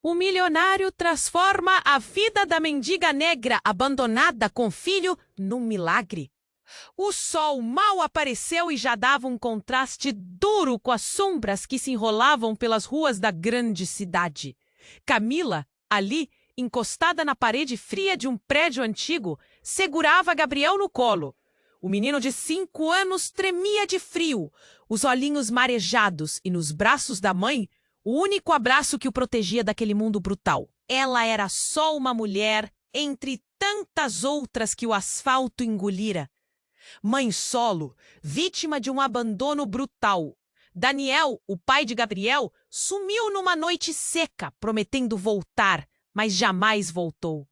O milionário transforma a vida da mendiga negra abandonada com filho num milagre. O sol mal apareceu e já dava um contraste duro com as sombras que se enrolavam pelas ruas da grande cidade. Camila, ali, encostada na parede fria de um prédio antigo, segurava Gabriel no colo. O menino de 5 anos tremia de frio, os olhinhos marejados, e nos braços da mãe, o único abraço que o protegia daquele mundo brutal. Ela era só uma mulher entre tantas outras que o asfalto engolira. Mãe solo, vítima de um abandono brutal. Daniel, o pai de Gabriel, sumiu numa noite seca, prometendo voltar, mas jamais voltou.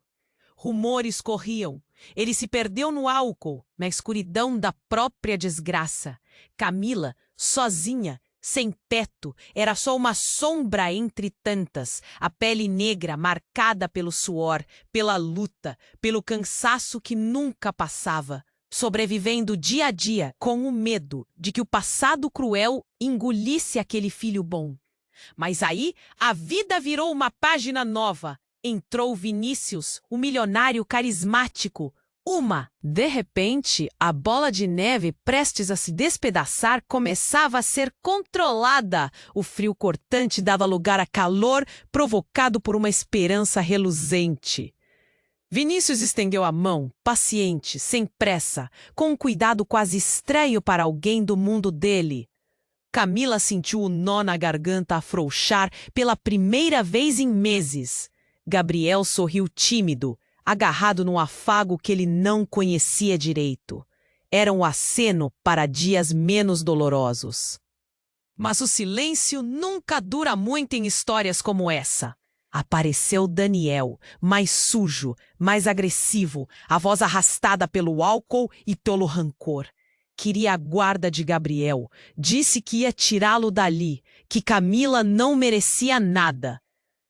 Rumores corriam. Ele se perdeu no álcool, na escuridão da própria desgraça. Camila, sozinha, sem teto, era só uma sombra entre tantas, a pele negra marcada pelo suor, pela luta, pelo cansaço que nunca passava, sobrevivendo dia a dia com o medo de que o passado cruel engolisse aquele filho bom. Mas aí a vida virou uma página nova. Entrou Vinícius, o milionário carismático. De repente, a bola de neve prestes a se despedaçar começava a ser controlada. O frio cortante dava lugar a calor provocado por uma esperança reluzente. Vinícius estendeu a mão, paciente, sem pressa, com um cuidado quase estranho para alguém do mundo dele. Camila sentiu o nó na garganta afrouxar pela primeira vez em meses. Gabriel sorriu tímido, agarrado num afago que ele não conhecia direito. Era um aceno para dias menos dolorosos. Mas o silêncio nunca dura muito em histórias como essa. Apareceu Daniel, mais sujo, mais agressivo, a voz arrastada pelo álcool e pelo rancor. Queria a guarda de Gabriel, disse que ia tirá-lo dali, que Camila não merecia nada.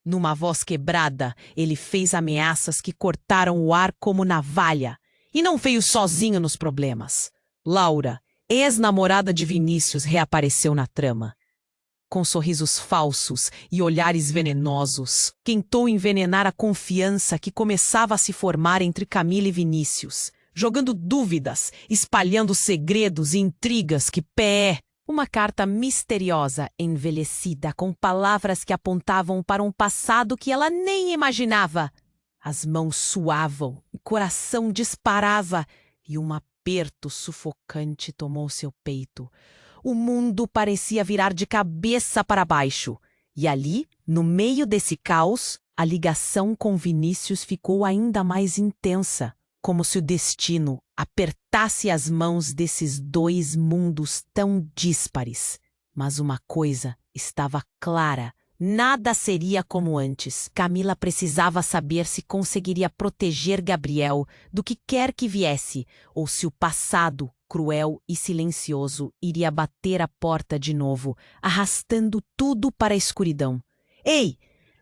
Numa voz quebrada, ele fez ameaças que cortaram o ar como navalha. E não veio sozinho nos problemas. Laura, ex-namorada de Vinícius, reapareceu na trama. Com sorrisos falsos e olhares venenosos, tentou envenenar a confiança que começava a se formar entre Camila e Vinícius, jogando dúvidas, espalhando segredos e intrigas que uma carta misteriosa, envelhecida, com palavras que apontavam para um passado que ela nem imaginava. As mãos suavam, o coração disparava e um aperto sufocante tomou seu peito. O mundo parecia virar de cabeça para baixo. E ali, no meio desse caos, a ligação com Vinícius ficou ainda mais intensa, como se o destino apertasse as mãos desses dois mundos tão díspares. Mas uma coisa estava clara: nada seria como antes. Camila precisava saber se conseguiria proteger Gabriel do que quer que viesse, ou se o passado, cruel e silencioso, iria bater a porta de novo, arrastando tudo para a escuridão. Ei!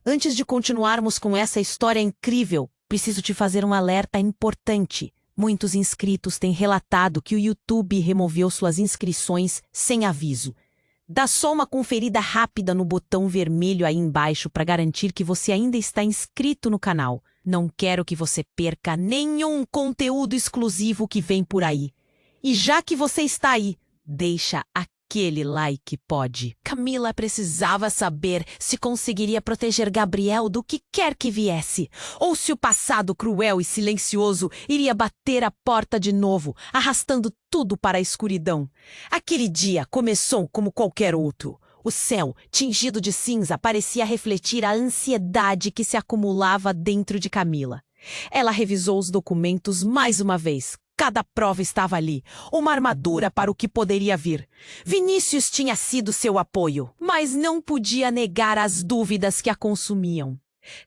Antes de continuarmos com essa história incrível, preciso te fazer um alerta importante. Muitos inscritos têm relatado que o YouTube removeu suas inscrições sem aviso. Dá só uma conferida rápida no botão vermelho aí embaixo para garantir que você ainda está inscrito no canal. Não quero que você perca nenhum conteúdo exclusivo que vem por aí. E já que você está aí, deixa aquele like, pode. Camila precisava saber se conseguiria proteger Gabriel do que quer que viesse, ou se o passado cruel e silencioso iria bater a porta de novo, arrastando tudo para a escuridão. Aquele dia começou como qualquer outro. O céu, tingido de cinza, parecia refletir a ansiedade que se acumulava dentro de Camila. Ela revisou os documentos mais uma vez. Cada prova estava ali, uma armadura para o que poderia vir. Vinícius tinha sido seu apoio, mas não podia negar as dúvidas que a consumiam.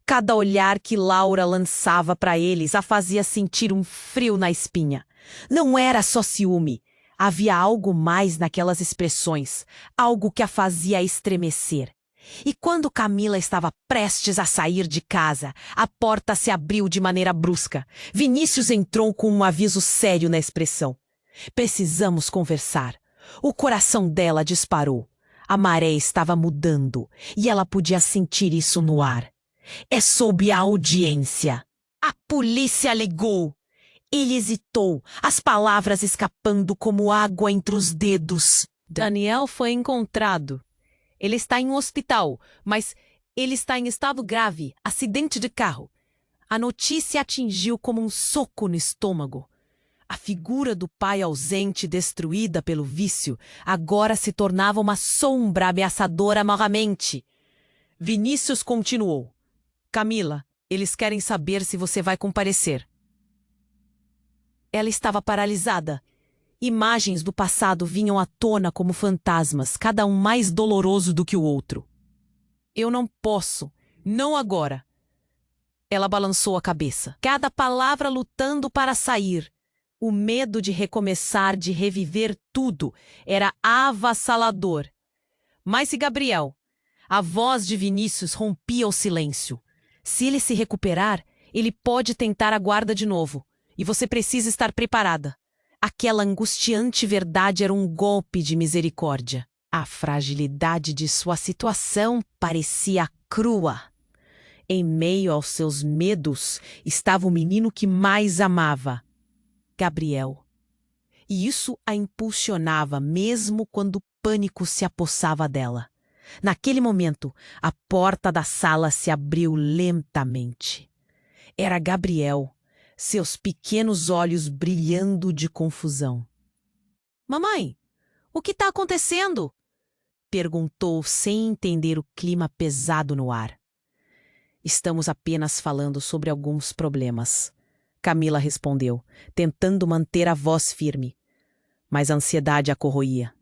Cada olhar que Laura lançava para eles a fazia sentir um frio na espinha. Não era só ciúme. Havia algo mais naquelas expressões, algo que a fazia estremecer. E quando Camila estava prestes a sair de casa, a porta se abriu de maneira brusca. Vinícius entrou com um aviso sério na expressão. Precisamos conversar. O coração dela disparou. A maré estava mudando e ela podia sentir isso no ar. É sob a audiência. A polícia alegou. Ele hesitou, as palavras escapando como água entre os dedos. Daniel foi encontrado. Ele está em um hospital, mas ele está em estado grave, acidente de carro. A notícia atingiu como um soco no estômago. A figura do pai ausente, destruída pelo vício, agora se tornava uma sombra ameaçadora novamente. Vinícius continuou. Camila, eles querem saber se você vai comparecer. Ela estava paralisada. Imagens do passado vinham à tona como fantasmas, cada um mais doloroso do que o outro. Eu não posso, não agora. Ela balançou a cabeça, cada palavra lutando para sair. O medo de recomeçar, de reviver tudo, era avassalador. Mas e Gabriel? A voz de Vinícius rompia o silêncio. Se ele se recuperar, ele pode tentar a guarda de novo. E você precisa estar preparada. Aquela angustiante verdade era um golpe de misericórdia. A fragilidade de sua situação parecia crua. Em meio aos seus medos estava o menino que mais amava, Gabriel. E isso a impulsionava mesmo quando o pânico se apossava dela. Naquele momento, a porta da sala se abriu lentamente. Era Gabriel, seus pequenos olhos brilhando de confusão. Mamãe, o que está acontecendo? Perguntou sem entender o clima pesado no ar. Estamos apenas falando sobre alguns problemas. Camila respondeu, tentando manter a voz firme. Mas a ansiedade a corroía.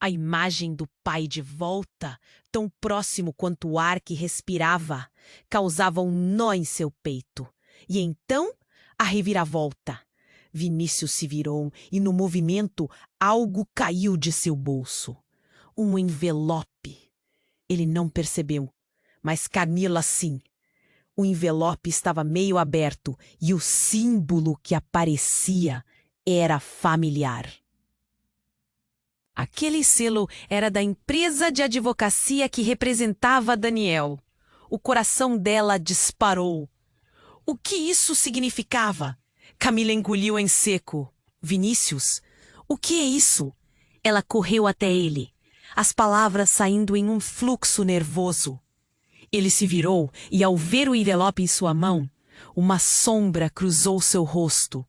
A imagem do pai de volta, tão próximo quanto o ar que respirava, causava um nó em seu peito. E então, a reviravolta. Vinícius se virou e, no movimento, algo caiu de seu bolso. Um envelope. Ele não percebeu, mas Camila sim. O envelope estava meio aberto e o símbolo que aparecia era familiar. Aquele selo era da empresa de advocacia que representava Daniel. O coração dela disparou. O que isso significava? Camila engoliu em seco. Vinícius, o que é isso? Ela correu até ele, as palavras saindo em um fluxo nervoso. Ele se virou e, ao ver o envelope em sua mão, uma sombra cruzou seu rosto.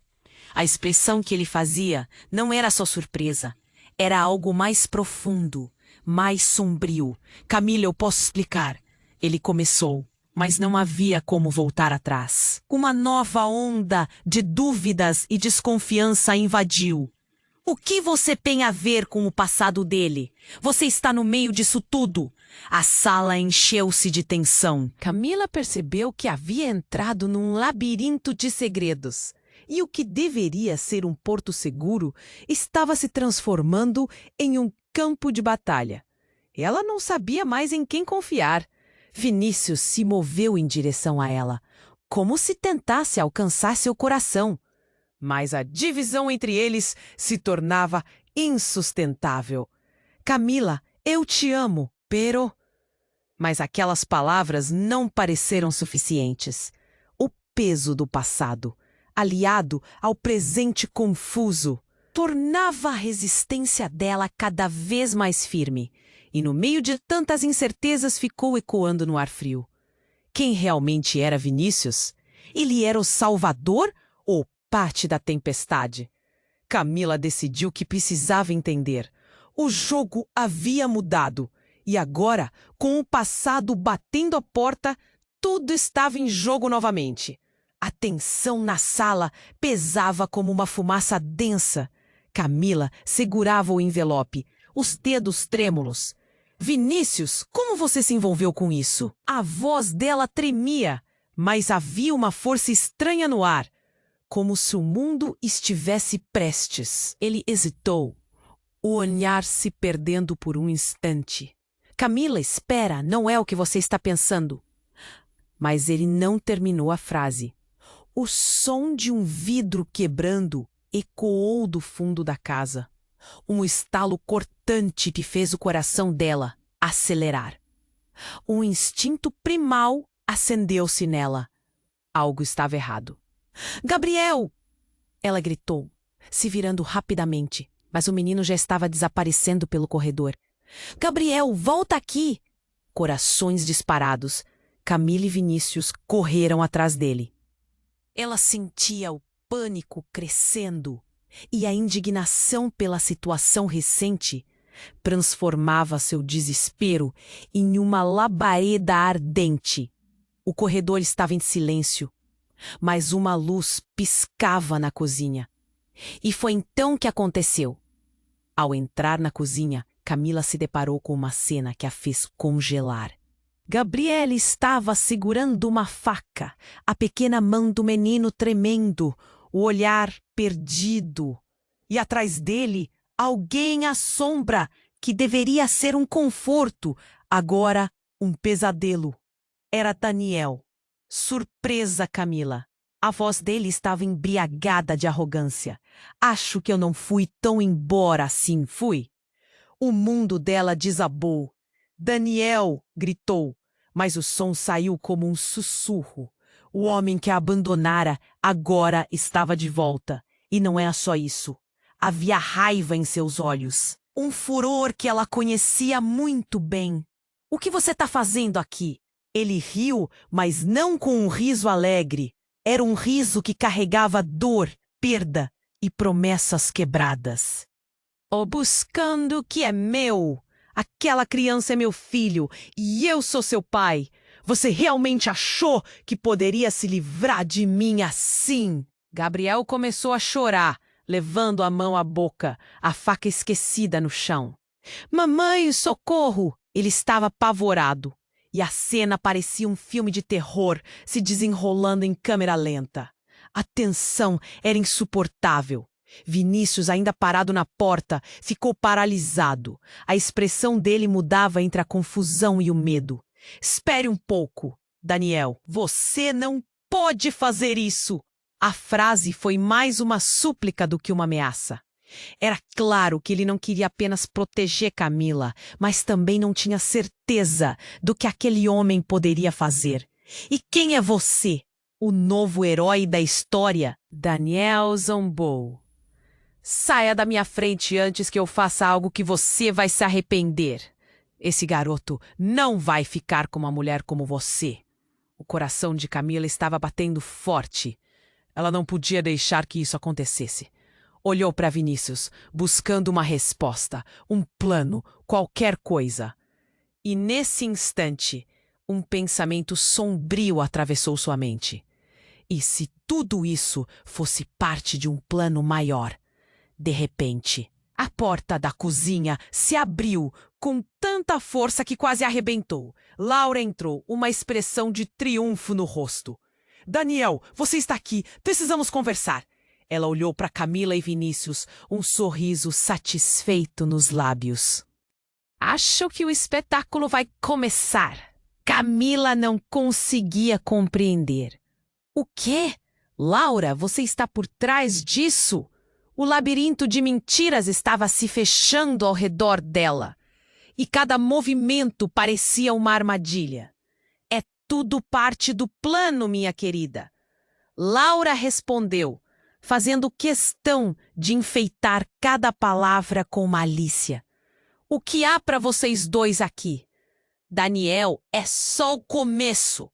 A expressão que ele fazia não era só surpresa. Era algo mais profundo, mais sombrio. Camila, eu posso explicar. Ele começou, mas não havia como voltar atrás. Uma nova onda de dúvidas e desconfiança invadiu. O que você tem a ver com o passado dele? Você está no meio disso tudo. A sala encheu-se de tensão. Camila percebeu que havia entrado num labirinto de segredos. E o que deveria ser um porto seguro estava se transformando em um campo de batalha. Ela não sabia mais em quem confiar. Vinícius se moveu em direção a ela, como se tentasse alcançar seu coração. Mas a divisão entre eles se tornava insustentável. Camila, eu te amo, pero... Mas aquelas palavras não pareceram suficientes. O peso do passado, aliado ao presente confuso, tornava a resistência dela cada vez mais firme. E no meio de tantas incertezas ficou ecoando no ar frio. Quem realmente era Vinícius? Ele era o salvador ou parte da tempestade? Camila decidiu que precisava entender. O jogo havia mudado. E agora, com o passado batendo a porta, tudo estava em jogo novamente. A tensão na sala pesava como uma fumaça densa. Camila segurava o envelope, os dedos trêmulos. Vinícius, como você se envolveu com isso? A voz dela tremia, mas havia uma força estranha no ar, como se o mundo estivesse prestes. Ele hesitou, o olhar se perdendo por um instante. Camila, espera, não é o que você está pensando. Mas ele não terminou a frase. O som de um vidro quebrando ecoou do fundo da casa. Um estalo cortante que fez o coração dela acelerar. Um instinto primal acendeu-se nela. Algo estava errado. Gabriel! Ela gritou, se virando rapidamente, mas o menino já estava desaparecendo pelo corredor. Gabriel, volta aqui! Corações disparados, Camila e Vinícius correram atrás dele. Ela sentia o pânico crescendo e a indignação pela situação recente transformava seu desespero em uma labareda ardente. O corredor estava em silêncio, mas uma luz piscava na cozinha. E foi então que aconteceu. Ao entrar na cozinha, Camila se deparou com uma cena que a fez congelar. Gabriel estava segurando uma faca, a pequena mão do menino tremendo, o olhar perdido. E atrás dele, alguém à sombra, que deveria ser um conforto, agora um pesadelo. Era Daniel. Surpresa, Camila. A voz dele estava embriagada de arrogância. Acho que eu não fui tão embora assim, fui? O mundo dela desabou. Daniel! Gritou, mas o som saiu como um sussurro. O homem que a abandonara agora estava de volta. E não era só isso. Havia raiva em seus olhos. Um furor que ela conhecia muito bem. O que você está fazendo aqui? Ele riu, mas não com um riso alegre. Era um riso que carregava dor, perda e promessas quebradas. Oh, buscando o que é meu. Aquela criança é meu filho e eu sou seu pai. Você realmente achou que poderia se livrar de mim assim? Gabriel começou a chorar, levando a mão à boca, a faca esquecida no chão. Mamãe, socorro! Ele estava apavorado. E a cena parecia um filme de terror se desenrolando em câmera lenta. A tensão era insuportável. Vinícius, ainda parado na porta, ficou paralisado. A expressão dele mudava entre a confusão e o medo. Espere um pouco, Daniel. Você não pode fazer isso! A frase foi mais uma súplica do que uma ameaça. Era claro que ele não queria apenas proteger Camila, mas também não tinha certeza do que aquele homem poderia fazer. E quem é você? O novo herói da história? Daniel zombou. Saia da minha frente antes que eu faça algo que você vai se arrepender. Esse garoto não vai ficar com uma mulher como você. O coração de Camila estava batendo forte. Ela não podia deixar que isso acontecesse. Olhou para Vinícius, buscando uma resposta, um plano, qualquer coisa. E nesse instante, um pensamento sombrio atravessou sua mente. E se tudo isso fosse parte de um plano maior? De repente, a porta da cozinha se abriu com tanta força que quase arrebentou. Laura entrou, uma expressão de triunfo no rosto. Daniel, você está aqui, precisamos conversar. Ela olhou para Camila e Vinícius, um sorriso satisfeito nos lábios. Acho que o espetáculo vai começar. Camila não conseguia compreender. O quê? Laura, você está por trás disso? O labirinto de mentiras estava se fechando ao redor dela. E cada movimento parecia uma armadilha. É tudo parte do plano, minha querida. Laura respondeu, fazendo questão de enfeitar cada palavra com malícia. O que há para vocês dois aqui? Daniel, é só o começo.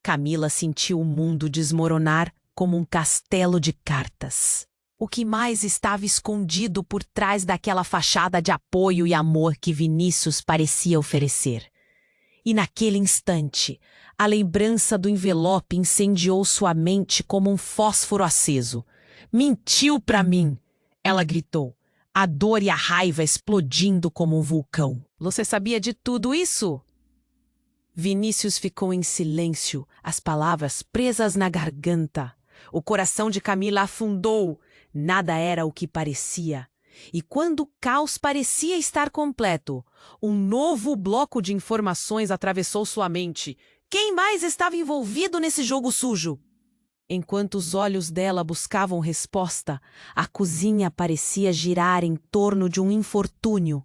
Camila sentiu o mundo desmoronar como um castelo de cartas. O que mais estava escondido por trás daquela fachada de apoio e amor que Vinícius parecia oferecer? E naquele instante, a lembrança do envelope incendiou sua mente como um fósforo aceso. Mentiu para mim! Ela gritou, a dor e a raiva explodindo como um vulcão. Você sabia de tudo isso? Vinícius ficou em silêncio, as palavras presas na garganta. O coração de Camila afundou. Nada era o que parecia. E quando o caos parecia estar completo, um novo bloco de informações atravessou sua mente. Quem mais estava envolvido nesse jogo sujo? Enquanto os olhos dela buscavam resposta, a cozinha parecia girar em torno de um infortúnio.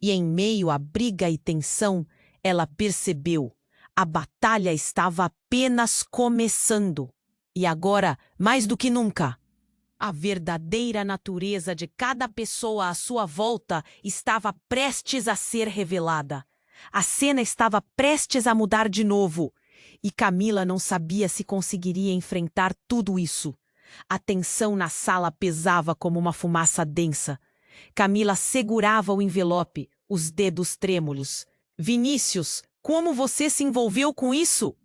E em meio à briga e tensão, ela percebeu. A batalha estava apenas começando. E agora, mais do que nunca, a verdadeira natureza de cada pessoa à sua volta estava prestes a ser revelada. A cena estava prestes a mudar de novo. E Camila não sabia se conseguiria enfrentar tudo isso. A tensão na sala pesava como uma fumaça densa. Camila segurava o envelope, os dedos trêmulos. Vinícius, como você se envolveu com isso?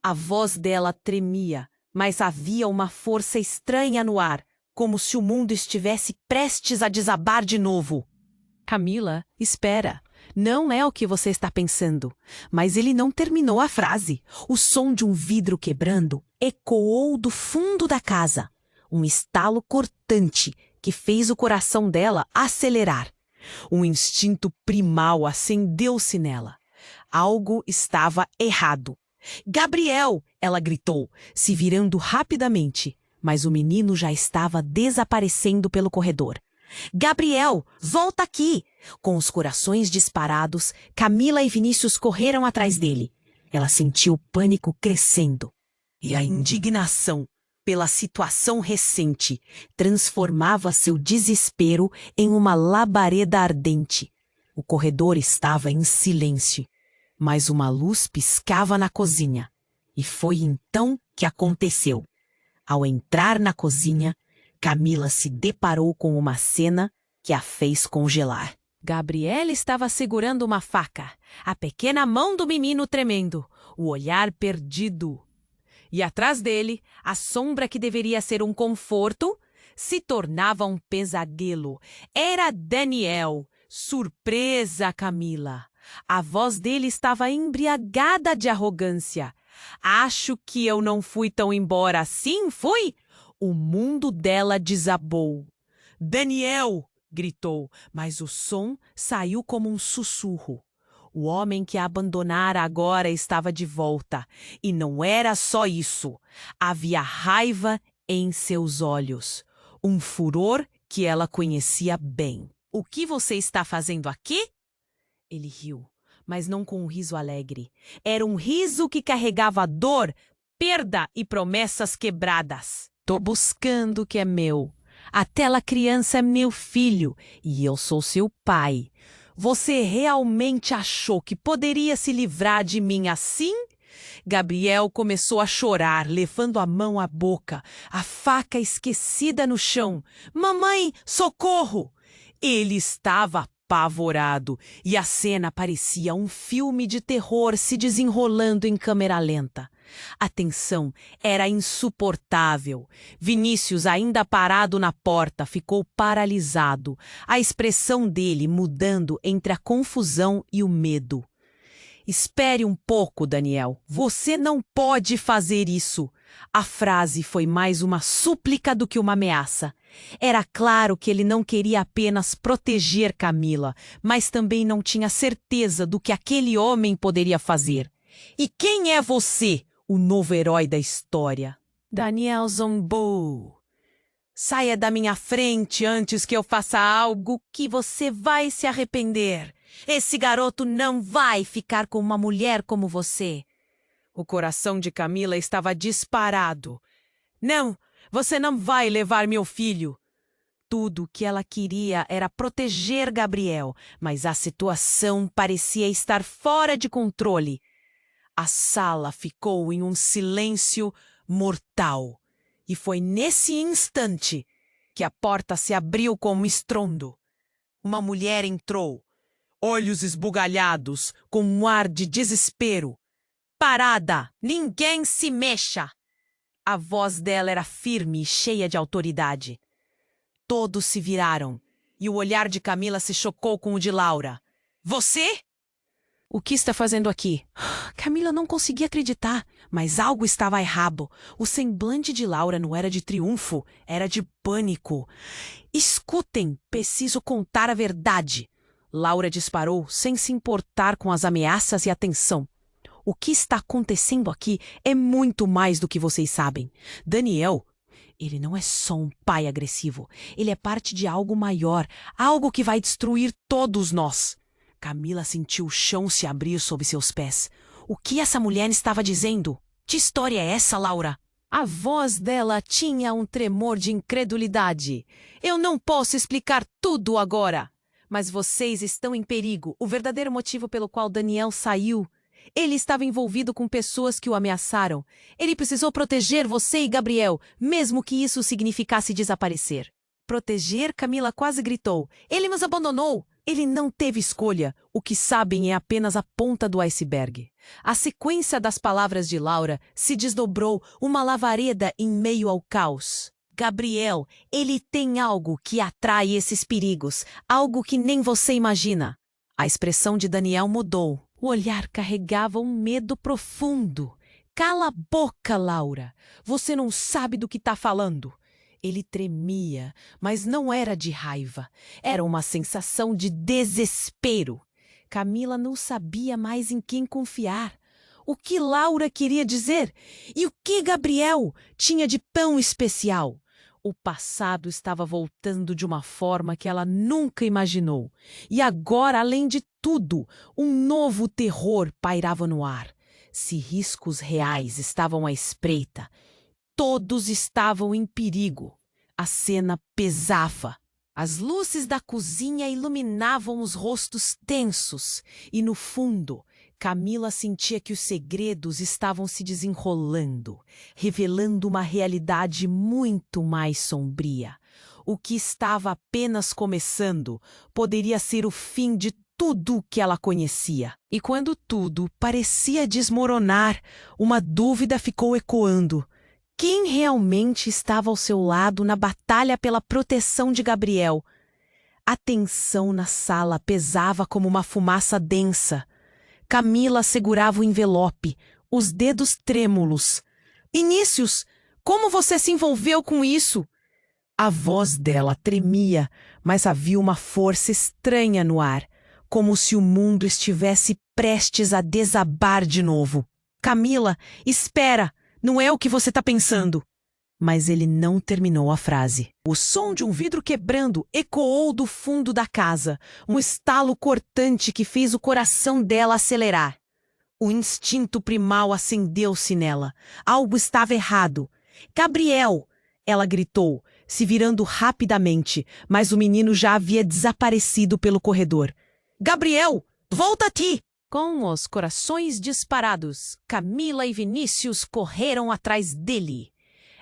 A voz dela tremia, mas havia uma força estranha no ar, como se o mundo estivesse prestes a desabar de novo. Camila, espera. Não é o que você está pensando. Mas ele não terminou a frase. O som de um vidro quebrando ecoou do fundo da casa. Um estalo cortante que fez o coração dela acelerar. Um instinto primal acendeu-se nela. Algo estava errado. Gabriel! Ela gritou, se virando rapidamente. Mas o menino já estava desaparecendo pelo corredor. Gabriel, volta aqui! Com os corações disparados, Camila e Vinícius correram atrás dele. Ela sentiu o pânico crescendo. E a indignação pela situação recente transformava seu desespero em uma labareda ardente. O corredor estava em silêncio, mas uma luz piscava na cozinha. E foi então que aconteceu. Ao entrar na cozinha, Camila se deparou com uma cena que a fez congelar. Gabriela estava segurando uma faca, a pequena mão do menino tremendo, o olhar perdido. E atrás dele, a sombra que deveria ser um conforto se tornava um pesadelo. Era Daniel. Surpresa, Camila. A voz dele estava embriagada de arrogância. Acho que eu não fui tão embora assim, fui? O mundo dela desabou. Daniel! Gritou, mas o som saiu como um sussurro. O homem que a abandonara agora estava de volta. E não era só isso. Havia raiva em seus olhos. Um furor que ela conhecia bem. O que você está fazendo aqui? Ele riu, mas não com um riso alegre. Era um riso que carregava dor, perda e promessas quebradas. Tô buscando o que é meu. Aquela criança é meu filho e eu sou seu pai. Você realmente achou que poderia se livrar de mim assim? Gabriel começou a chorar, levando a mão à boca, a faca esquecida no chão. Mamãe, socorro! Ele estava apavorado e a cena parecia um filme de terror se desenrolando em câmera lenta. A tensão era insuportável. Vinícius, ainda parado na porta, ficou paralisado, a expressão dele mudando entre a confusão e o medo. Espere um pouco, Daniel. Você não pode fazer isso. A frase foi mais uma súplica do que uma ameaça. Era claro que ele não queria apenas proteger Camila, mas também não tinha certeza do que aquele homem poderia fazer. E quem é você? O novo herói da história. Daniel zombou. Saia da minha frente antes que eu faça algo que você vai se arrepender. Esse garoto não vai ficar com uma mulher como você. O coração de Camila estava disparado. Não, você não vai levar meu filho. Tudo o que ela queria era proteger Gabriel, mas a situação parecia estar fora de controle. A sala ficou em um silêncio mortal. E foi nesse instante que a porta se abriu com um estrondo. Uma mulher entrou, olhos esbugalhados, com um ar de desespero. Parada! Ninguém se mexa! A voz dela era firme e cheia de autoridade. Todos se viraram, e o olhar de Camila se chocou com o de Laura. Você? O que está fazendo aqui? Camila não conseguia acreditar, mas algo estava errado. O semblante de Laura não era de triunfo, era de pânico. Escutem, preciso contar a verdade. Laura disparou, sem se importar com as ameaças e a tensão. O que está acontecendo aqui é muito mais do que vocês sabem. Daniel, ele não é só um pai agressivo. Ele é parte de algo maior, algo que vai destruir todos nós. Camila sentiu o chão se abrir sob seus pés. O que essa mulher estava dizendo? Que história é essa, Laura? A voz dela tinha um tremor de incredulidade. Eu não posso explicar tudo agora. Mas vocês estão em perigo. O verdadeiro motivo pelo qual Daniel saiu. Ele estava envolvido com pessoas que o ameaçaram. Ele precisou proteger você e Gabriel, mesmo que isso significasse desaparecer. Proteger? Camila quase gritou. Ele nos abandonou. Ele não teve escolha. O que sabem é apenas a ponta do iceberg. A sequência das palavras de Laura se desdobrou uma lavareda em meio ao caos. Gabriel, ele tem algo que atrai esses perigos, algo que nem você imagina. A expressão de Daniel mudou. O olhar carregava um medo profundo. Cala a boca, Laura. Você não sabe do que está falando. Ele tremia, mas não era de raiva. Era uma sensação de desespero. Camila não sabia mais em quem confiar. O que Laura queria dizer? E o que Gabriel tinha de tão especial? O passado estava voltando de uma forma que ela nunca imaginou. E agora, além de tudo, um novo terror pairava no ar. Se riscos reais estavam à espreita, todos estavam em perigo. A cena pesava. As luzes da cozinha iluminavam os rostos tensos e, no fundo, Camila sentia que os segredos estavam se desenrolando, revelando uma realidade muito mais sombria. O que estava apenas começando poderia ser o fim de tudo o que ela conhecia. E quando tudo parecia desmoronar, uma dúvida ficou ecoando. Quem realmente estava ao seu lado na batalha pela proteção de Gabriel? A tensão na sala pesava como uma fumaça densa. Camila segurava o envelope, os dedos trêmulos. Inícios, como você se envolveu com isso? A voz dela tremia, mas havia uma força estranha no ar, como se o mundo estivesse prestes a desabar de novo. Camila, espera! Não é o que você está pensando. Mas ele não terminou a frase. O som de um vidro quebrando ecoou do fundo da casa, um estalo cortante que fez o coração dela acelerar. O instinto primal acendeu-se nela. Algo estava errado. Gabriel! Ela gritou, se virando rapidamente, mas o menino já havia desaparecido pelo corredor. Gabriel! Volta aqui! Com os corações disparados, Camila e Vinícius correram atrás dele.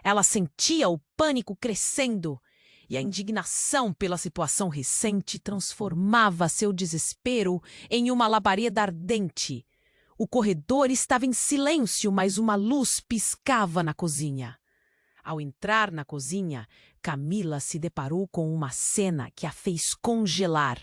Ela sentia o pânico crescendo e a indignação pela situação recente transformava seu desespero em uma labareda ardente. O corredor estava em silêncio, mas uma luz piscava na cozinha. Ao entrar na cozinha, Camila se deparou com uma cena que a fez congelar.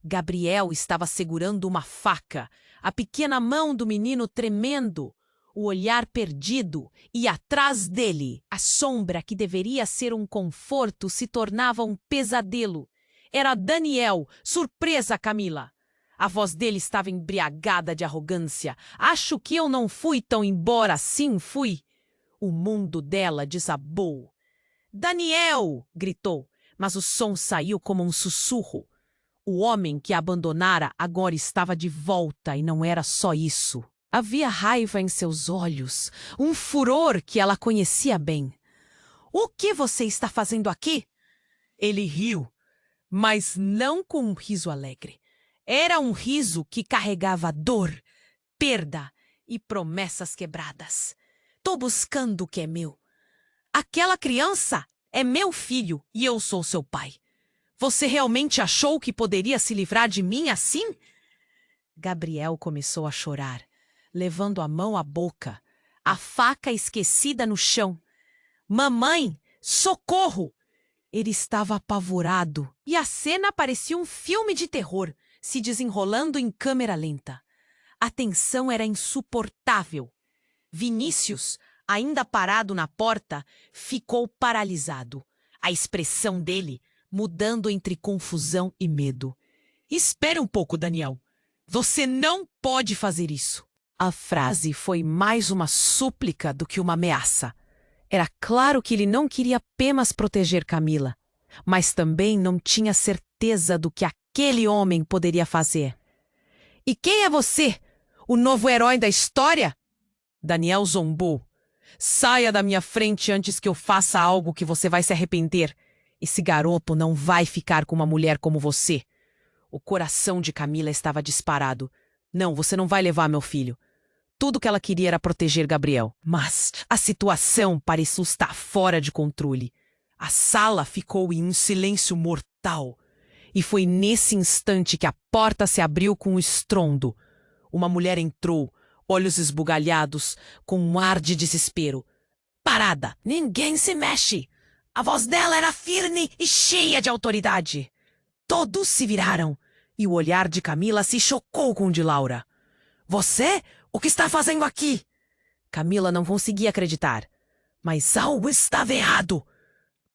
Gabriel estava segurando uma faca, a pequena mão do menino tremendo, o olhar perdido, e atrás dele, a sombra que deveria ser um conforto se tornava um pesadelo. Era Daniel. Surpresa, Camila! A voz dele estava embriagada de arrogância. Acho que eu não fui tão embora assim, fui. O mundo dela desabou. Daniel! Gritou, mas o som saiu como um sussurro. O homem que a abandonara agora estava de volta e não era só isso. Havia raiva em seus olhos, um furor que ela conhecia bem. O que você está fazendo aqui? Ele riu, mas não com um riso alegre. Era um riso que carregava dor, perda e promessas quebradas. Tô buscando o que é meu. Aquela criança é meu filho e eu sou seu pai. Você realmente achou que poderia se livrar de mim assim? Gabriel começou a chorar, levando a mão à boca, a faca esquecida no chão. Mamãe, socorro! Ele estava apavorado e a cena parecia um filme de terror, se desenrolando em câmera lenta. A tensão era insuportável. Vinícius, ainda parado na porta, ficou paralisado. A expressão dele mudando entre confusão e medo. Espera um pouco, Daniel. Você não pode fazer isso. A frase foi mais uma súplica do que uma ameaça. Era claro que ele não queria apenas proteger Camila, mas também não tinha certeza do que aquele homem poderia fazer. E quem é você? O novo herói da história? Daniel zombou. Saia da minha frente antes que eu faça algo que você vai se arrepender. Esse garoto não vai ficar com uma mulher como você. O coração de Camila estava disparado. Não, você não vai levar meu filho. Tudo que ela queria era proteger Gabriel. Mas a situação parecia estar fora de controle. A sala ficou em um silêncio mortal. E foi nesse instante que a porta se abriu com um estrondo. Uma mulher entrou, olhos esbugalhados, com um ar de desespero. Parada! Ninguém se mexe! A voz dela era firme e cheia de autoridade. Todos se viraram, e o olhar de Camila se chocou com o de Laura. Você? O que está fazendo aqui? Camila não conseguia acreditar. Mas algo estava errado.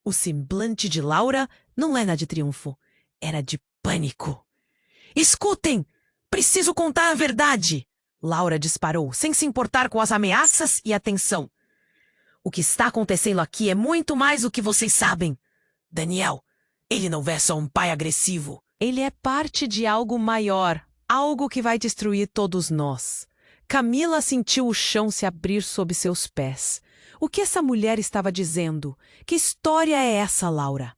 O semblante de Laura não era de triunfo, era de pânico. Escutem! Preciso contar a verdade! Laura disparou, sem se importar com as ameaças e a tensão. O que está acontecendo aqui é muito mais do que vocês sabem. Daniel, ele não é só um pai agressivo. Ele é parte de algo maior, algo que vai destruir todos nós. Camila sentiu o chão se abrir sob seus pés. O que essa mulher estava dizendo? Que história é essa, Laura?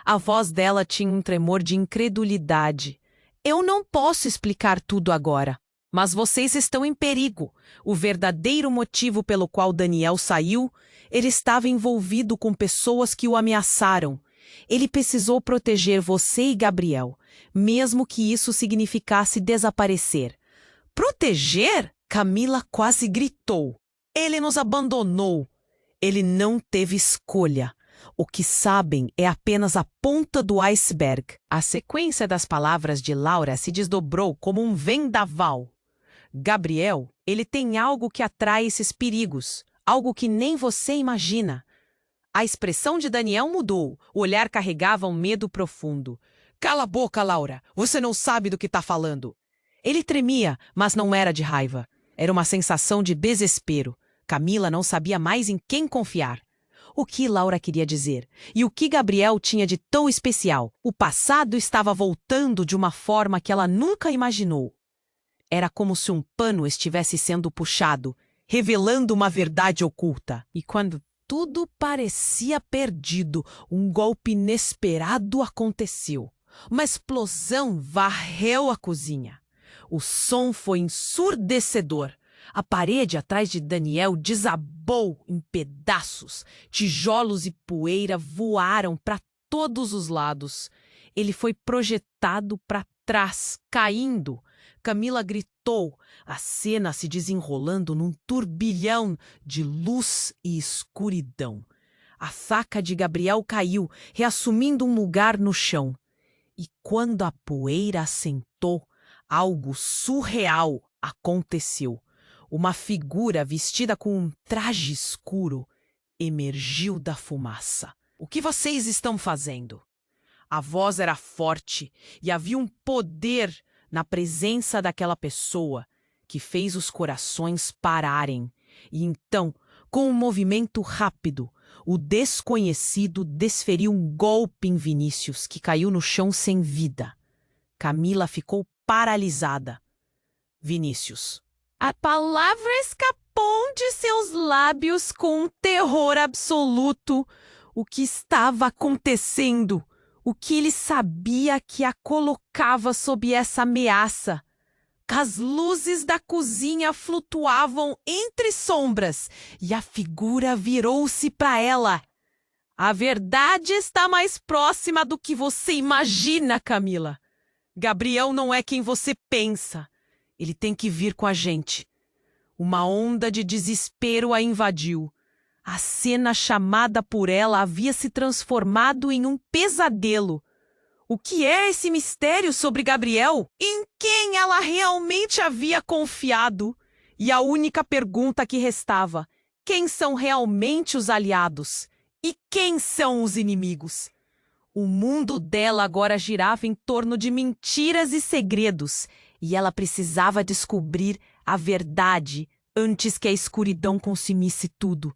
A voz dela tinha um tremor de incredulidade. Eu não posso explicar tudo agora, mas vocês estão em perigo. O verdadeiro motivo pelo qual Daniel saiu, ele estava envolvido com pessoas que o ameaçaram. Ele precisou proteger você e Gabriel, mesmo que isso significasse desaparecer. Proteger? Camila quase gritou. Ele nos abandonou. Ele não teve escolha. O que sabem é apenas a ponta do iceberg. A sequência das palavras de Laura se desdobrou como um vendaval. Gabriel, ele tem algo que atrai esses perigos, algo que nem você imagina. A expressão de Daniel mudou, o olhar carregava um medo profundo. Cala a boca, Laura, você não sabe do que está falando. Ele tremia, mas não era de raiva. Era uma sensação de desespero. Camila não sabia mais em quem confiar. O que Laura queria dizer? E o que Gabriel tinha de tão especial? O passado estava voltando de uma forma que ela nunca imaginou. Era como se um pano estivesse sendo puxado, revelando uma verdade oculta. E quando tudo parecia perdido, um golpe inesperado aconteceu. Uma explosão varreu a cozinha. O som foi ensurdecedor. A parede atrás de Daniel desabou em pedaços. Tijolos e poeira voaram para todos os lados. Ele foi projetado para trás, caindo. Camila gritou, a cena se desenrolando num turbilhão de luz e escuridão. A faca de Gabriel caiu, reassumindo um lugar no chão. E quando a poeira assentou, algo surreal aconteceu. Uma figura vestida com um traje escuro emergiu da fumaça. O que vocês estão fazendo? A voz era forte e havia um poder na presença daquela pessoa que fez os corações pararem. E então, com um movimento rápido, o desconhecido desferiu um golpe em Vinícius, que caiu no chão sem vida. Camila ficou paralisada. Vinícius. A palavra escapou de seus lábios com um terror absoluto. O que estava acontecendo? O que ele sabia que a colocava sob essa ameaça? As luzes da cozinha flutuavam entre sombras e a figura virou-se para ela. A verdade está mais próxima do que você imagina, Camila. Gabriel não é quem você pensa. Ele tem que vir com a gente. Uma onda de desespero a invadiu. A cena chamada por ela havia se transformado em um pesadelo. O que é esse mistério sobre Gabriel? Em quem ela realmente havia confiado? E a única pergunta que restava: quem são realmente os aliados? E quem são os inimigos? O mundo dela agora girava em torno de mentiras e segredos, e ela precisava descobrir a verdade antes que a escuridão consumisse tudo.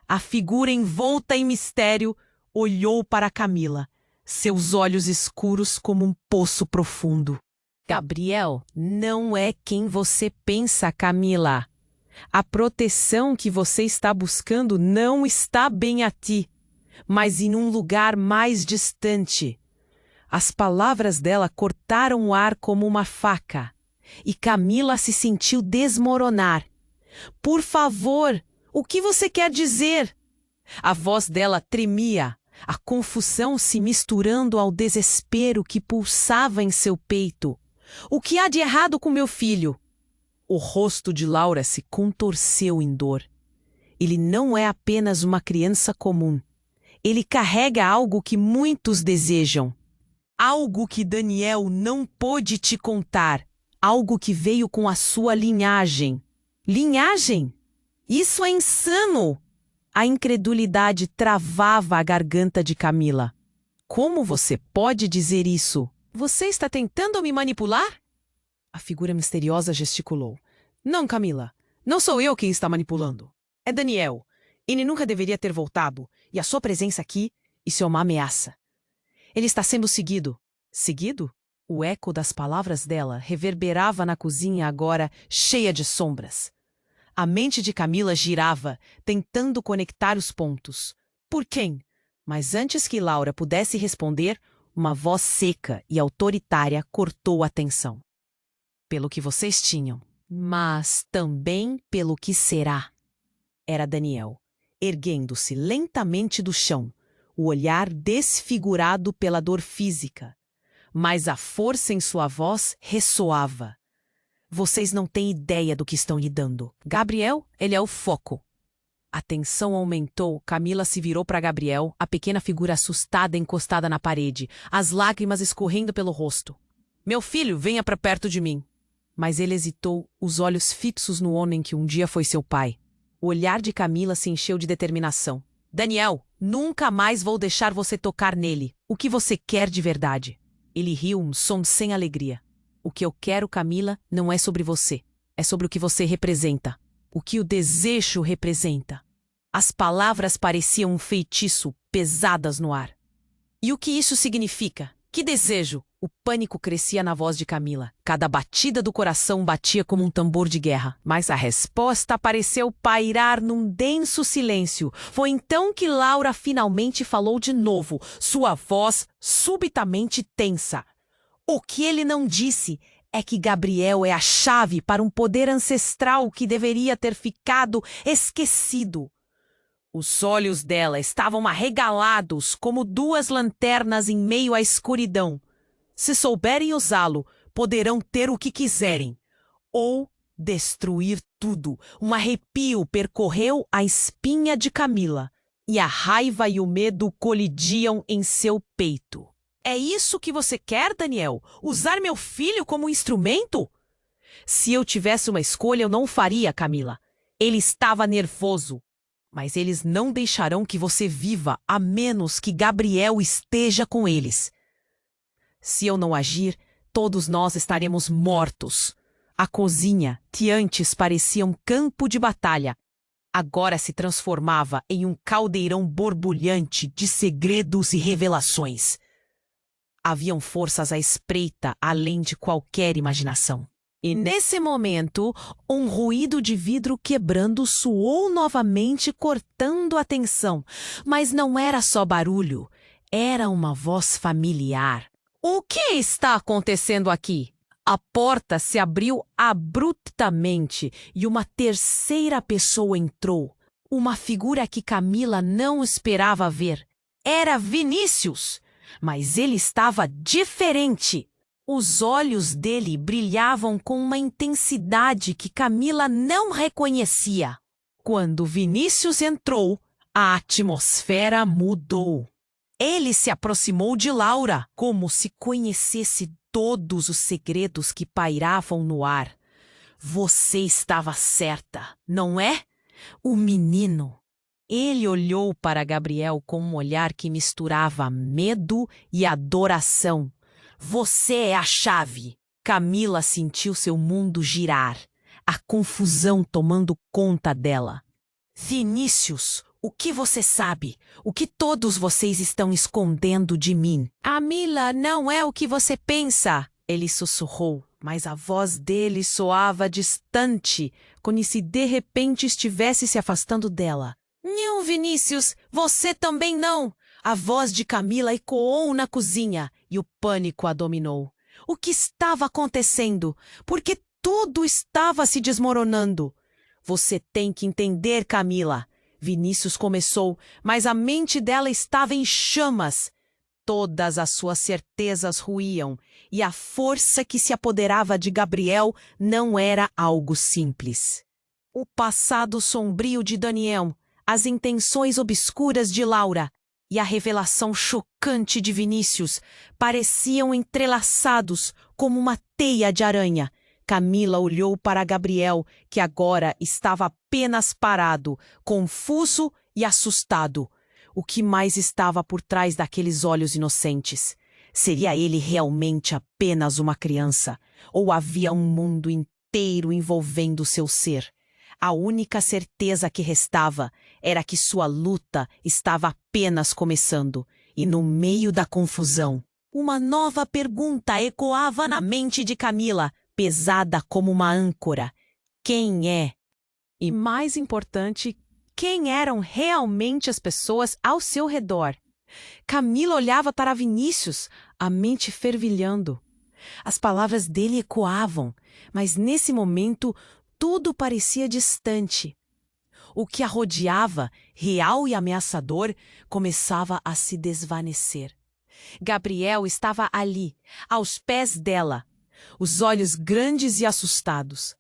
A figura envolta em mistério olhou para Camila, seus olhos escuros como um poço profundo. Gabriel não é quem você pensa, Camila. A proteção que você está buscando não está bem a ti, mas em um lugar mais distante. As palavras dela cortaram o ar como uma faca, e Camila se sentiu desmoronar. Por favor, o que você quer dizer? A voz dela tremia, a confusão se misturando ao desespero que pulsava em seu peito. O que há de errado com meu filho? O rosto de Laura se contorceu em dor. Ele não é apenas uma criança comum. Ele carrega algo que muitos desejam. Algo que Daniel não pôde te contar. Algo que veio com a sua linhagem. Linhagem? Isso é insano! A incredulidade travava a garganta de Camila. Como você pode dizer isso? Você está tentando me manipular? A figura misteriosa gesticulou. Não, Camila. Não sou eu quem está manipulando. É Daniel. Ele nunca deveria ter voltado. E a sua presença aqui, isso é uma ameaça. Ele está sendo seguido. Seguido? O eco das palavras dela reverberava na cozinha agora, cheia de sombras. A mente de Camila girava, tentando conectar os pontos. Por quem? Mas antes que Laura pudesse responder, uma voz seca e autoritária cortou a tensão. Pelo que vocês tinham, mas também pelo que será. Era Daniel, erguendo-se lentamente do chão, o olhar desfigurado pela dor física. Mas a força em sua voz ressoava. Vocês não têm ideia do que estão lhe dando. Gabriel, ele é o foco. A tensão aumentou. Camila se virou para Gabriel, a pequena figura assustada encostada na parede, as lágrimas escorrendo pelo rosto. Meu filho, venha para perto de mim. Mas ele hesitou, os olhos fixos no homem que um dia foi seu pai. O olhar de Camila se encheu de determinação. Daniel, nunca mais vou deixar você tocar nele. O que você quer de verdade? Ele riu, um som sem alegria. O que eu quero, Camila, não é sobre você. É sobre o que você representa. O que o desejo representa. As palavras pareciam um feitiço, pesadas no ar. E o que isso significa? Que desejo? O pânico crescia na voz de Camila. Cada batida do coração batia como um tambor de guerra. Mas a resposta pareceu pairar num denso silêncio. Foi então que Laura finalmente falou de novo, sua voz subitamente tensa. O que ele não disse é que Gabriel é a chave para um poder ancestral que deveria ter ficado esquecido. Os olhos dela estavam arregalados como duas lanternas em meio à escuridão. Se souberem usá-lo, poderão ter o que quiserem. Ou destruir tudo. Um arrepio percorreu a espinha de Camila, e a raiva e o medo colidiam em seu peito. É isso que você quer, Daniel? Usar meu filho como instrumento? Se eu tivesse uma escolha, eu não faria, Camila. Ele estava nervoso. Mas eles não deixarão que você viva a menos que Gabriel esteja com eles. Se eu não agir, todos nós estaremos mortos. A cozinha, que antes parecia um campo de batalha, agora se transformava em um caldeirão borbulhante de segredos e revelações. Haviam forças à espreita além de qualquer imaginação. E nesse momento, um ruído de vidro quebrando soou novamente, cortando a tensão. Mas não era só barulho, era uma voz familiar. O que está acontecendo aqui? A porta se abriu abruptamente e uma terceira pessoa entrou. Uma figura que Camila não esperava ver. Era Vinícius, mas ele estava diferente. Os olhos dele brilhavam com uma intensidade que Camila não reconhecia. Quando Vinícius entrou, a atmosfera mudou. Ele se aproximou de Laura, como se conhecesse todos os segredos que pairavam no ar. Você estava certa, não é? O menino. Ele olhou para Gabriel com um olhar que misturava medo e adoração. Você é a chave. Camila sentiu seu mundo girar, a confusão tomando conta dela. Vinícius, o que você sabe? O que todos vocês estão escondendo de mim? Camila, não é o que você pensa. Ele sussurrou, mas a voz dele soava distante, como se de repente estivesse se afastando dela. Não, Vinícius, você também não! A voz de Camila ecoou na cozinha e o pânico a dominou. O que estava acontecendo? Porque tudo estava se desmoronando. Você tem que entender, Camila. Vinícius começou, mas a mente dela estava em chamas. Todas as suas certezas ruíam, e a força que se apoderava de Gabriel não era algo simples. O passado sombrio de Daniel, as intenções obscuras de Laura e a revelação chocante de Vinícius pareciam entrelaçados como uma teia de aranha. Camila olhou para Gabriel, que agora estava apenas parado, confuso e assustado. O que mais estava por trás daqueles olhos inocentes? Seria ele realmente apenas uma criança? Ou havia um mundo inteiro envolvendo seu ser? A única certeza que restava era que sua luta estava apenas começando, e no meio da confusão, uma nova pergunta ecoava na mente de Camila, pesada como uma âncora. Quem é? E mais importante, quem eram realmente as pessoas ao seu redor? Camila olhava para Vinícius, a mente fervilhando. As palavras dele ecoavam, mas nesse momento tudo parecia distante. O que a rodeava, real e ameaçador, começava a se desvanecer. Gabriel estava ali, aos pés dela, os olhos grandes e assustados.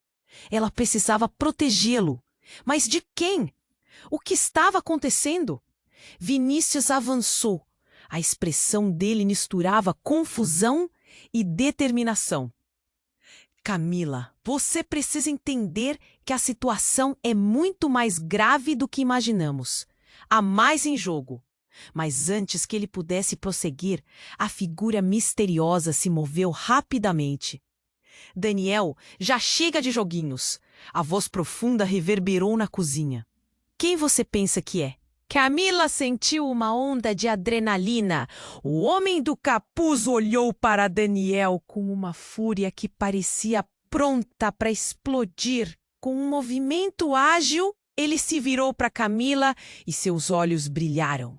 Ela precisava protegê-lo. Mas de quem? O que estava acontecendo? Vinícius avançou. A expressão dele misturava confusão e determinação. Camila, você precisa entender que a situação é muito mais grave do que imaginamos. Há mais em jogo. Mas antes que ele pudesse prosseguir, a figura misteriosa se moveu rapidamente. Daniel, já chega de joguinhos. A voz profunda reverberou na cozinha. Quem você pensa que é? Camila sentiu uma onda de adrenalina. O homem do capuz olhou para Daniel com uma fúria que parecia pronta para explodir. Com um movimento ágil, ele se virou para Camila e seus olhos brilharam.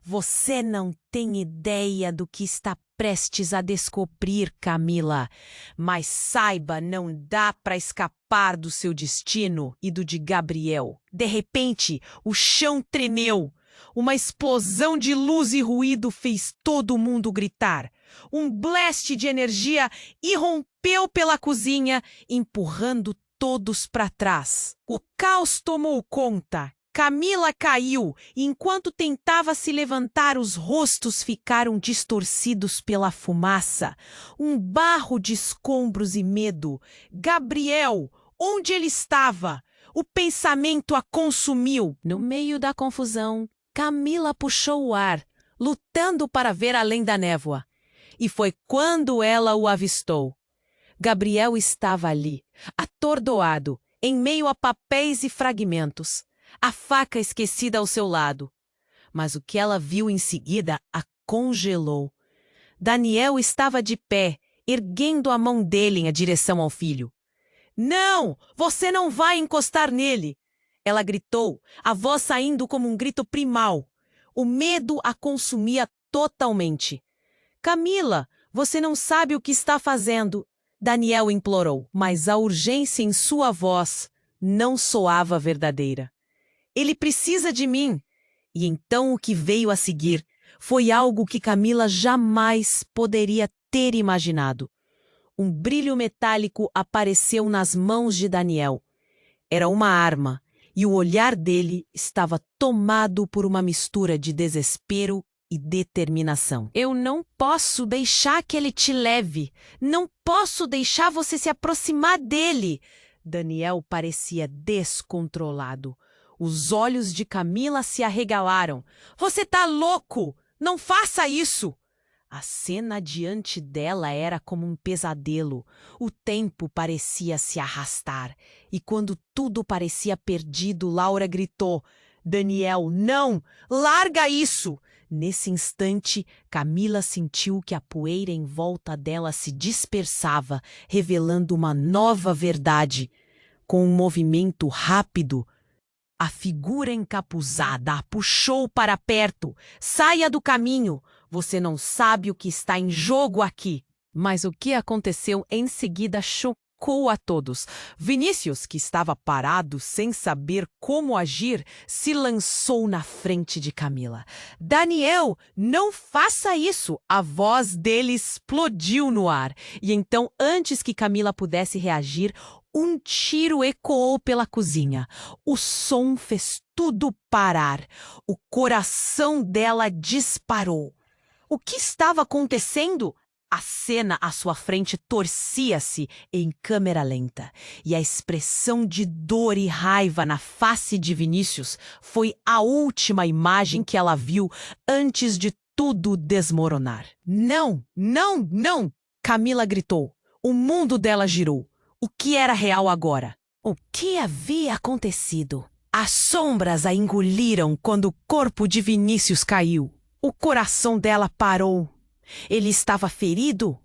Você não tem ideia do que está prestes a descobrir, Camila. Mas saiba, não dá para escapar do seu destino e do de Gabriel. De repente, o chão tremeu. Uma explosão de luz e ruído fez todo mundo gritar. Um blast de energia irrompeu pela cozinha, empurrando todos para trás. O caos tomou conta. Camila caiu e, enquanto tentava se levantar, os rostos ficaram distorcidos pela fumaça. Um barro de escombros e medo. Gabriel, onde ele estava? O pensamento a consumiu. No meio da confusão, Camila puxou o ar, lutando para ver além da névoa. E foi quando ela o avistou. Gabriel estava ali, atordoado, em meio a papéis e fragmentos. A faca esquecida ao seu lado. Mas o que ela viu em seguida a congelou. Daniel estava de pé, erguendo a mão dele em direção ao filho. Não! Você não vai encostar nele! Ela gritou, a voz saindo como um grito primal. O medo a consumia totalmente. Camila, você não sabe o que está fazendo, Daniel implorou, mas a urgência em sua voz não soava verdadeira. Ele precisa de mim. E então o que veio a seguir foi algo que Camila jamais poderia ter imaginado. Um brilho metálico apareceu nas mãos de Daniel. Era uma arma, e o olhar dele estava tomado por uma mistura de desespero e determinação. Eu não posso deixar que ele te leve. Não posso deixar você se aproximar dele. Daniel parecia descontrolado. Os olhos de Camila se arregalaram. Você tá louco! Não faça isso! A cena diante dela era como um pesadelo. O tempo parecia se arrastar. E quando tudo parecia perdido, Laura gritou: Daniel, não! Larga isso! Nesse instante, Camila sentiu que a poeira em volta dela se dispersava, revelando uma nova verdade. Com um movimento rápido, a figura encapuzada a puxou para perto. Saia do caminho! Você não sabe o que está em jogo aqui. Mas o que aconteceu em seguida chocou a todos. Vinícius, que estava parado sem saber como agir, se lançou na frente de Camila. Daniel, não faça isso! A voz dele explodiu no ar. E então, antes que Camila pudesse reagir, um tiro ecoou pela cozinha. O som fez tudo parar. O coração dela disparou. O que estava acontecendo? A cena à sua frente torcia-se em câmera lenta, e a expressão de dor e raiva na face de Vinícius foi a última imagem que ela viu antes de tudo desmoronar. Não, não, não! Camila gritou. O mundo dela girou. O que era real agora? O que havia acontecido? As sombras a engoliram quando o corpo de Vinícius caiu. O coração dela parou. Ele estava ferido?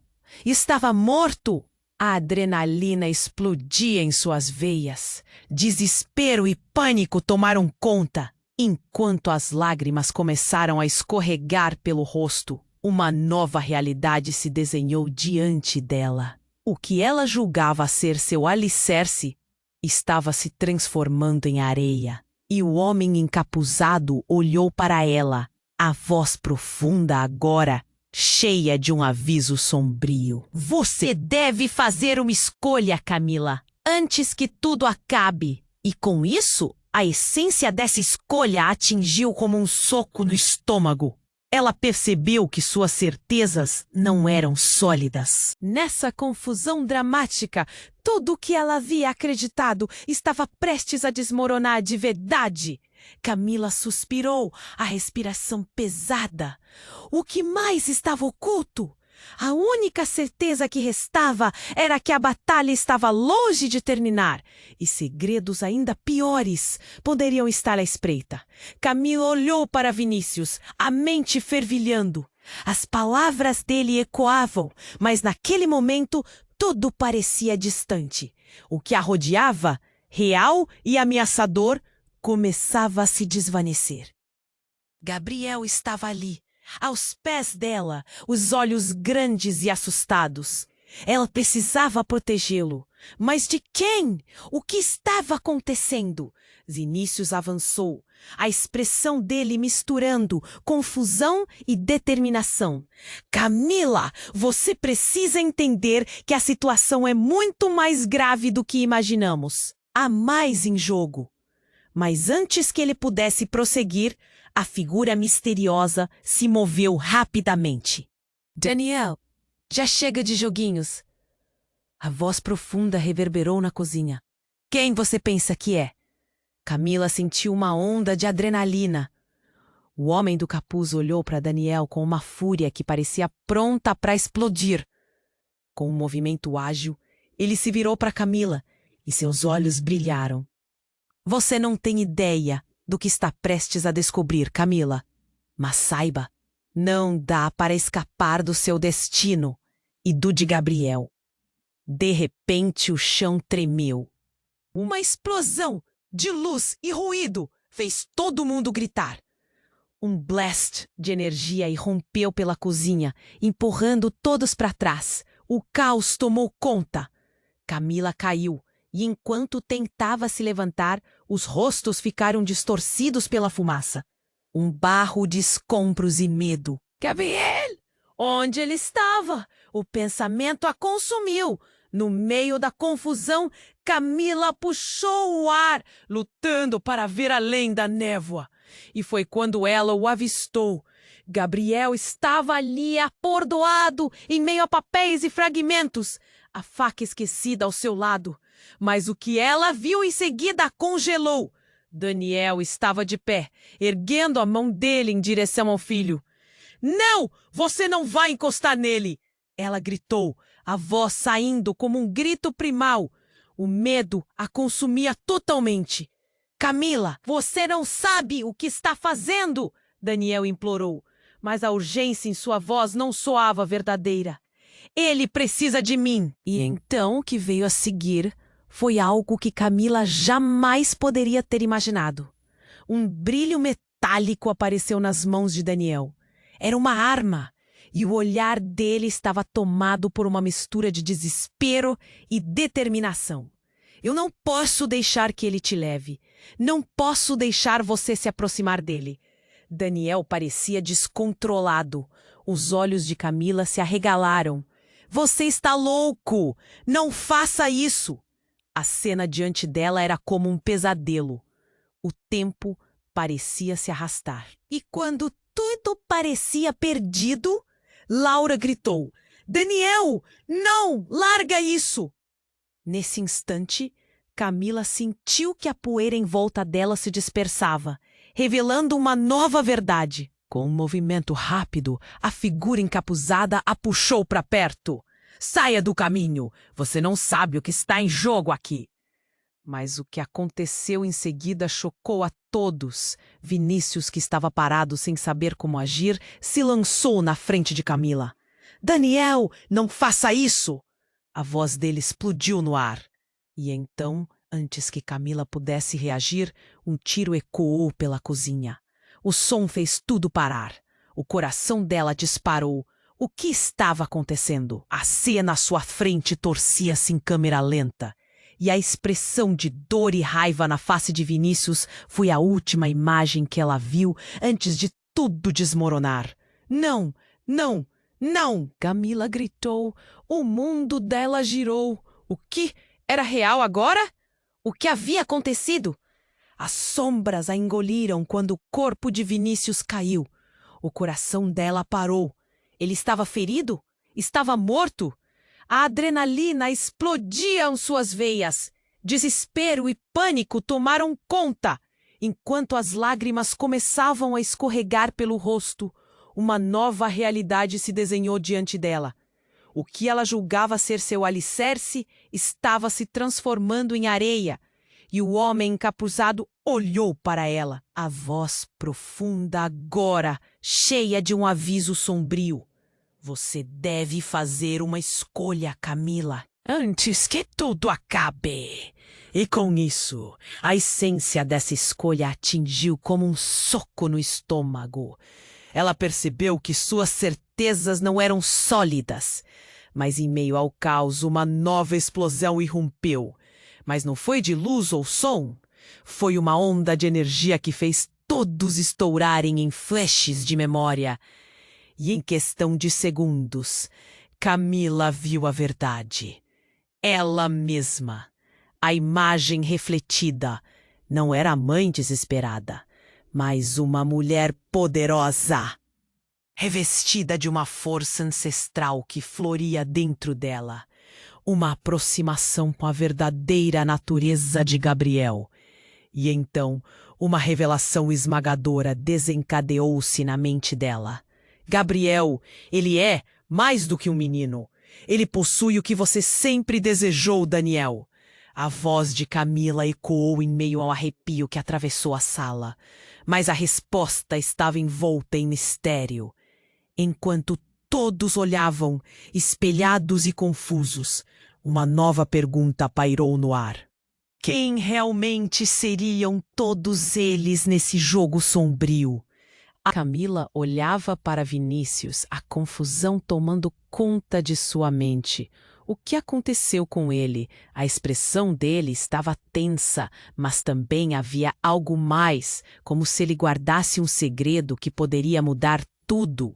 Estava morto? A adrenalina explodia em suas veias. Desespero e pânico tomaram conta. Enquanto as lágrimas começaram a escorregar pelo rosto, uma nova realidade se desenhou diante dela. O que ela julgava ser seu alicerce estava se transformando em areia. E o homem encapuzado olhou para ela, a voz profunda agora, cheia de um aviso sombrio. Você deve fazer uma escolha, Camila, antes que tudo acabe. E com isso, a essência dessa escolha a atingiu como um soco no estômago. Ela percebeu que suas certezas não eram sólidas. Nessa confusão dramática, tudo o que ela havia acreditado estava prestes a desmoronar de verdade. Camila suspirou, a respiração pesada. O que mais estava oculto? A única certeza que restava era que a batalha estava longe de terminar e segredos ainda piores poderiam estar à espreita. Camila olhou para Vinícius, a mente fervilhando. As palavras dele ecoavam, mas naquele momento tudo parecia distante. O que a rodeava, real e ameaçador, começava a se desvanecer. Gabriel estava ali, aos pés dela, os olhos grandes e assustados. Ela precisava protegê-lo. Mas de quem? O que estava acontecendo? Vinícius avançou, a expressão dele misturando confusão e determinação. Camila, você precisa entender que a situação é muito mais grave do que imaginamos. Há mais em jogo. Mas antes que ele pudesse prosseguir, a figura misteriosa se moveu rapidamente. Daniel, já chega de joguinhos. A voz profunda reverberou na cozinha. Quem você pensa que é? Camila sentiu uma onda de adrenalina. O homem do capuz olhou para Daniel com uma fúria que parecia pronta para explodir. Com um movimento ágil, ele se virou para Camila e seus olhos brilharam. Você não tem ideia do que está prestes a descobrir, Camila. Mas saiba, não dá para escapar do seu destino e do de Gabriel. De repente, o chão tremeu. Uma explosão de luz e ruído fez todo mundo gritar. Um blast de energia irrompeu pela cozinha, empurrando todos para trás. O caos tomou conta. Camila caiu. E enquanto tentava se levantar, os rostos ficaram distorcidos pela fumaça. Um barro de escombros e medo. Gabriel! Onde ele estava? O pensamento a consumiu. No meio da confusão, Camila puxou o ar, lutando para ver além da névoa. E foi quando ela o avistou. Gabriel estava ali apordoado, em meio a papéis e fragmentos, a faca esquecida ao seu lado. Mas o que ela viu em seguida a congelou. Daniel estava de pé, erguendo a mão dele em direção ao filho. Não! Você não vai encostar nele! Ela gritou, a voz saindo como um grito primal. O medo a consumia totalmente. Camila, você não sabe o que está fazendo! Daniel implorou. mas a urgência em sua voz não soava verdadeira. Ele precisa de mim! E então o que veio a seguir foi algo que Camila jamais poderia ter imaginado. Um brilho metálico apareceu nas mãos de Daniel. Era uma arma, e o olhar dele estava tomado por uma mistura de desespero e determinação. Eu não posso deixar que ele te leve. Não posso deixar você se aproximar dele. Daniel parecia descontrolado. Os olhos de Camila se arregalaram. Você está louco! Não faça isso! A cena diante dela era como um pesadelo. O tempo parecia se arrastar. E quando tudo parecia perdido, Laura gritou: Daniel, não! Larga isso! Nesse instante, Camila sentiu que a poeira em volta dela se dispersava, revelando uma nova verdade. Com um movimento rápido, a figura encapuzada a puxou para perto. Saia do caminho! Você não sabe o que está em jogo aqui! Mas o que aconteceu em seguida chocou a todos. Vinícius, que estava parado sem saber como agir, se lançou na frente de Camila. Daniel, não faça isso! A voz dele explodiu no ar. E então, antes que Camila pudesse reagir, um tiro ecoou pela cozinha. O som fez tudo parar. O coração dela disparou. O que estava acontecendo? A cena à sua frente torcia-se em câmera lenta. E a expressão de dor e raiva na face de Vinícius foi a última imagem que ela viu antes de tudo desmoronar. Não, não, não! Camila gritou. O mundo dela girou. O que? Era real agora? O que havia acontecido? As sombras a engoliram quando o corpo de Vinícius caiu. O coração dela parou. Ele estava ferido? Estava morto? A adrenalina explodia em suas veias. Desespero e pânico tomaram conta. Enquanto as lágrimas começavam a escorregar pelo rosto, uma nova realidade se desenhou diante dela. O que ela julgava ser seu alicerce estava se transformando em areia, e o homem encapuzado olhou para ela, a voz profunda agora, cheia de um aviso sombrio. Você deve fazer uma escolha, Camila, antes que tudo acabe. E com isso, a essência dessa escolha atingiu como um soco no estômago. Ela percebeu que suas certezas não eram sólidas. Mas em meio ao caos, uma nova explosão irrompeu. Mas não foi de luz ou som. Foi uma onda de energia que fez todos estourarem em flashes de memória. E em questão de segundos, Camila viu a verdade. Ela mesma. A imagem refletida. Não era a mãe desesperada, mas uma mulher poderosa, revestida de uma força ancestral que floria dentro dela. Uma aproximação com a verdadeira natureza de Gabriel. E então, uma revelação esmagadora desencadeou-se na mente dela. Gabriel, ele é mais do que um menino. Ele possui o que você sempre desejou, Daniel. A voz de Camila ecoou em meio ao arrepio que atravessou a sala. Mas a resposta estava envolta em mistério. Enquanto todos olhavam, espelhados e confusos, uma nova pergunta pairou no ar. Quem realmente seriam todos eles nesse jogo sombrio? A Camila olhava para Vinícius, a confusão tomando conta de sua mente. O que aconteceu com ele? A expressão dele estava tensa, mas também havia algo mais, como se ele guardasse um segredo que poderia mudar tudo.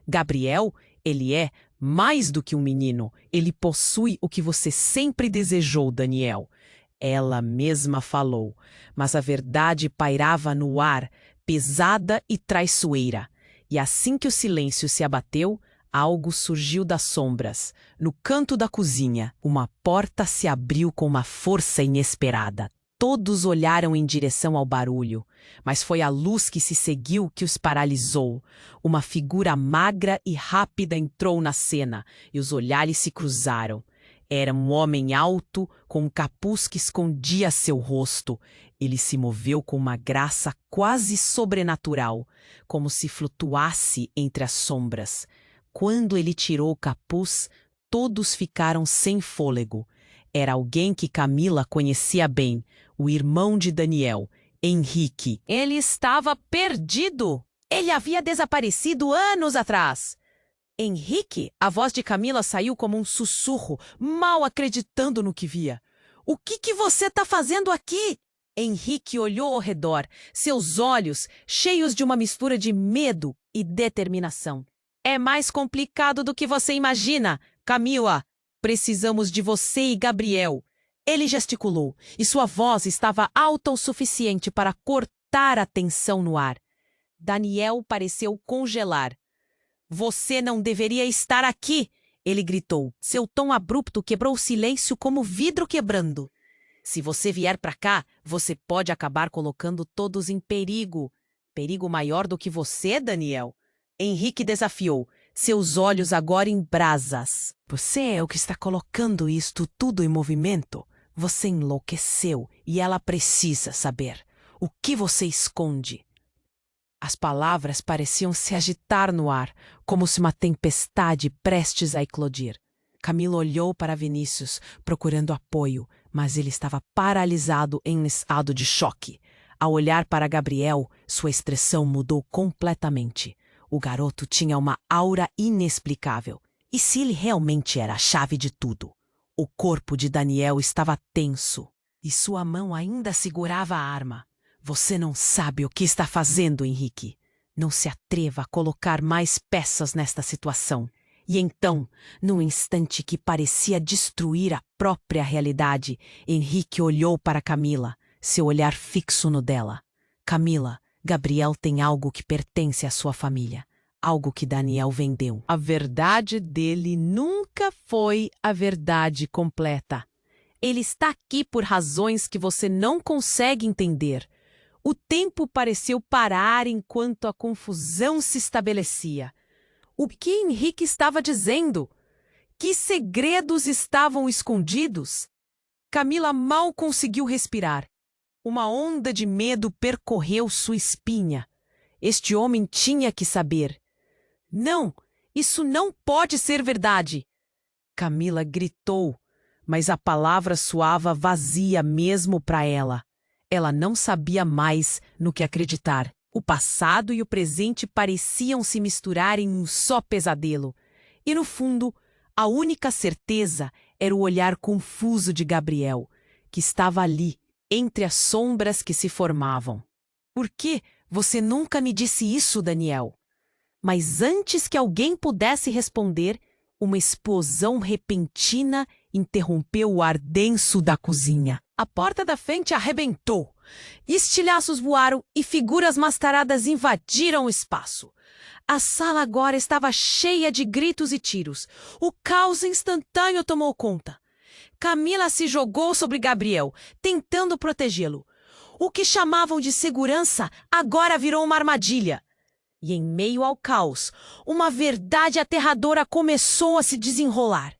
Gabriel, ele é mais do que um menino. Ele possui o que você sempre desejou, Daniel. Ela mesma falou, mas a verdade pairava no ar, pesada e traiçoeira. E assim que o silêncio se abateu, algo surgiu das sombras. No canto da cozinha, uma porta se abriu com uma força inesperada. Todos olharam em direção ao barulho, mas foi a luz que se seguiu que os paralisou. Uma figura magra e rápida entrou na cena, e os olhares se cruzaram. Era um homem alto, com um capuz que escondia seu rosto. Ele se moveu com uma graça quase sobrenatural, como se flutuasse entre as sombras. Quando ele tirou o capuz, todos ficaram sem fôlego. Era alguém que Camila conhecia bem, o irmão de Daniel, Henrique. Ele estava perdido! Ele havia desaparecido anos atrás! Henrique, a voz de Camila saiu como um sussurro, mal acreditando no que via. O que você está fazendo aqui? Henrique olhou ao redor, seus olhos cheios de uma mistura de medo e determinação. É mais complicado do que você imagina, Camila. Precisamos de você e Gabriel. Ele gesticulou, e sua voz estava alta o suficiente para cortar a tensão no ar. Daniel pareceu congelar. Você não deveria estar aqui, ele gritou. Seu tom abrupto quebrou o silêncio como vidro quebrando. Se você vier para cá, você pode acabar colocando todos em perigo. Perigo maior do que você, Daniel? Henrique desafiou, seus olhos agora em brasas. Você é o que está colocando isto tudo em movimento? Você enlouqueceu e ela precisa saber. O que você esconde? As palavras pareciam se agitar no ar, como se uma tempestade prestes a eclodir. Camila olhou para Vinícius, procurando apoio, mas ele estava paralisado em estado de choque. Ao olhar para Gabriel, sua expressão mudou completamente. O garoto tinha uma aura inexplicável. E se ele realmente era a chave de tudo? O corpo de Daniel estava tenso, e sua mão ainda segurava a arma. Você não sabe o que está fazendo, Henrique. Não se atreva a colocar mais peças nesta situação. E então, num instante que parecia destruir a própria realidade, Henrique olhou para Camila, seu olhar fixo no dela. Camila, Gabriel tem algo que pertence à sua família. Algo que Daniel vendeu. A verdade dele nunca foi a verdade completa. Ele está aqui por razões que você não consegue entender. O tempo pareceu parar enquanto a confusão se estabelecia. O que Henrique estava dizendo? Que segredos estavam escondidos? Camila mal conseguiu respirar. Uma onda de medo percorreu sua espinha. Este homem tinha que saber. Não, isso não pode ser verdade! Camila gritou, mas a palavra soava vazia mesmo para ela. Ela não sabia mais no que acreditar. O passado e o presente pareciam se misturar em um só pesadelo. E, no fundo, a única certeza era o olhar confuso de Gabriel, que estava ali, entre as sombras que se formavam. Por que você nunca me disse isso, Daniel? Mas antes que alguém pudesse responder, uma explosão repentina interrompeu o ar denso da cozinha. A porta da frente arrebentou. Estilhaços voaram e figuras mascaradas invadiram o espaço. A sala agora estava cheia de gritos e tiros. O caos instantâneo tomou conta. Camila se jogou sobre Gabriel, tentando protegê-lo. O que chamavam de segurança agora virou uma armadilha. E em meio ao caos, uma verdade aterradora começou a se desenrolar.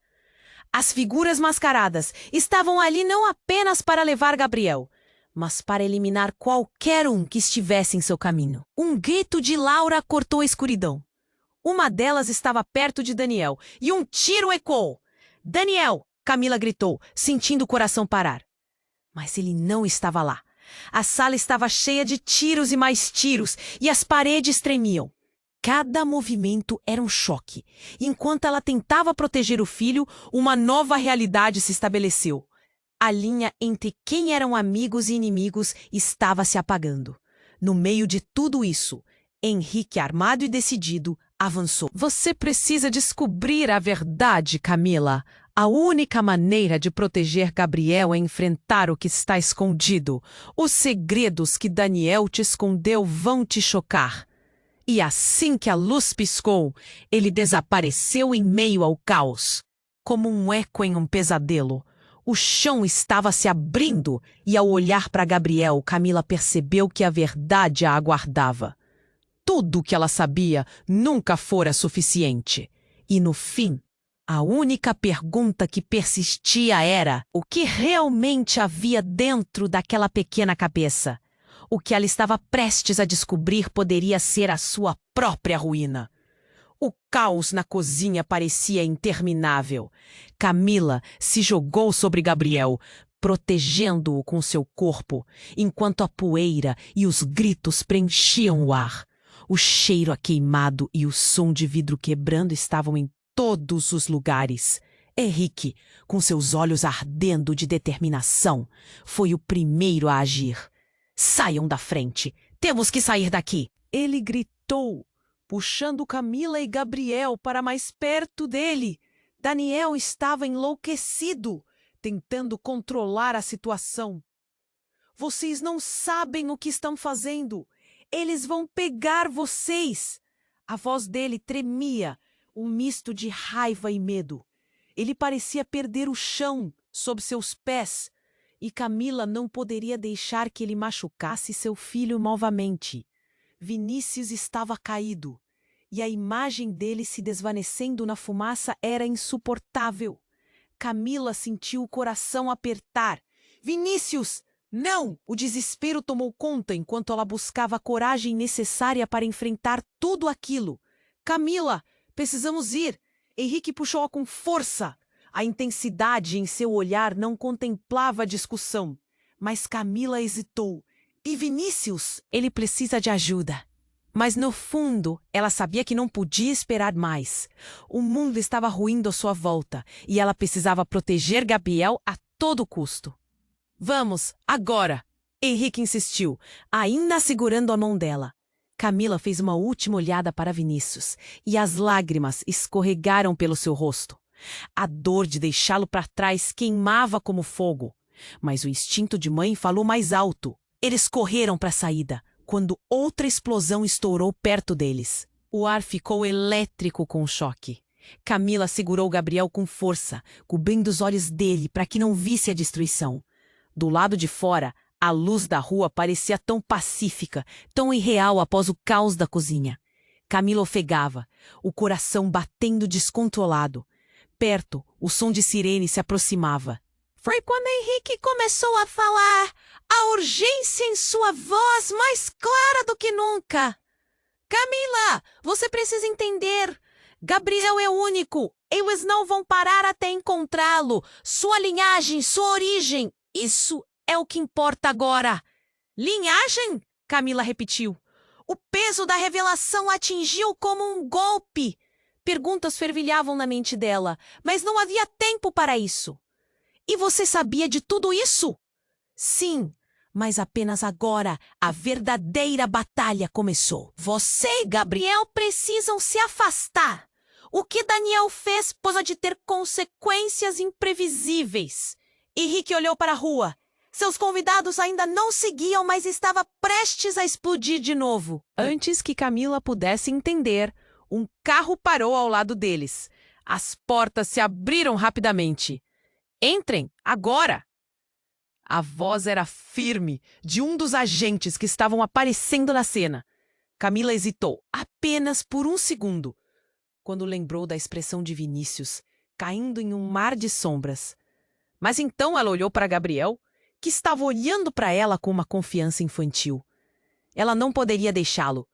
As figuras mascaradas estavam ali não apenas para levar Gabriel, mas para eliminar qualquer um que estivesse em seu caminho. Um grito de Laura cortou a escuridão. Uma delas estava perto de Daniel, e um tiro ecoou. "Daniel!" Camila gritou, sentindo o coração parar. Mas ele não estava lá. A sala estava cheia de tiros e mais tiros, e as paredes tremiam. Cada movimento era um choque. Enquanto ela tentava proteger o filho, uma nova realidade se estabeleceu. A linha entre quem eram amigos e inimigos estava se apagando. No meio de tudo isso, Henrique, armado e decidido, avançou. "Você precisa descobrir a verdade, Camila. A única maneira de proteger Gabriel é enfrentar o que está escondido. Os segredos que Daniel te escondeu vão te chocar." E assim que a luz piscou, ele desapareceu em meio ao caos. Como um eco em um pesadelo, o chão estava se abrindo e, ao olhar para Gabriel, Camila percebeu que a verdade a aguardava. Tudo o que ela sabia nunca fora suficiente. E, no fim, A única pergunta que persistia era o que realmente havia dentro daquela pequena cabeça. O que ela estava prestes a descobrir poderia ser a sua própria ruína. O caos na cozinha parecia interminável. Camila se jogou sobre Gabriel, protegendo-o com seu corpo, enquanto a poeira e os gritos preenchiam o ar. O cheiro a queimado e o som de vidro quebrando estavam em todos os lugares. Henrique, com seus olhos ardendo de determinação, foi o primeiro a agir. Saiam da frente! Temos que sair daqui! Ele gritou, puxando Camila e Gabriel para mais perto dele. Daniel estava enlouquecido, tentando controlar a situação. Vocês não sabem o que estão fazendo. Eles vão pegar vocês. A voz dele tremia, um misto de raiva e medo. Ele parecia perder o chão sob seus pés, e Camila não poderia deixar que ele machucasse seu filho novamente. Vinícius estava caído, e a imagem dele se desvanecendo na fumaça era insuportável. Camila sentiu o coração apertar. Vinícius! Não! O desespero tomou conta enquanto ela buscava a coragem necessária para enfrentar tudo aquilo. Camila! Precisamos ir! Henrique puxou-a com força. A intensidade em seu olhar não contemplava a discussão. Mas Camila hesitou. E Vinícius? Ele precisa de ajuda. Mas no fundo, ela sabia que não podia esperar mais. O mundo estava ruindo à sua volta e ela precisava proteger Gabriel a todo custo. Vamos, agora! Henrique insistiu, ainda segurando a mão dela. Camila fez uma última olhada para Vinícius e as lágrimas escorregaram pelo seu rosto. A dor de deixá-lo para trás queimava como fogo, mas o instinto de mãe falou mais alto. Eles correram para a saída, quando outra explosão estourou perto deles. O ar ficou elétrico com o choque. Camila segurou Gabriel com força, cobrindo os olhos dele para que não visse a destruição. Do lado de fora, a luz da rua parecia tão pacífica, tão irreal após o caos da cozinha. Camila ofegava, o coração batendo descontrolado. Perto, o som de sirene se aproximava. Foi quando Henrique começou a falar, a urgência em sua voz mais clara do que nunca. Camila, você precisa entender. Gabriel é único. Eles não vão parar até encontrá-lo. Sua linhagem, sua origem. Isso é o que importa agora. Linhagem? Camila repetiu. O peso da revelação atingiu como um golpe. Perguntas fervilhavam na mente dela, mas não havia tempo para isso. E você sabia de tudo isso? Sim, mas apenas agora a verdadeira batalha começou. Você e Gabriel precisam se afastar. O que Daniel fez pode ter consequências imprevisíveis. Henrique olhou para a rua. Seus convidados ainda não seguiam, mas estava prestes a explodir de novo. Antes que Camila pudesse entender, um carro parou ao lado deles. As portas se abriram rapidamente. Entrem, agora! A voz era firme, de um dos agentes que estavam aparecendo na cena. Camila hesitou, apenas por um segundo, quando lembrou da expressão de Vinícius, caindo em um mar de sombras. Mas então ela olhou para Gabriel, que estava olhando para ela com uma confiança infantil. Ela não poderia deixá-lo.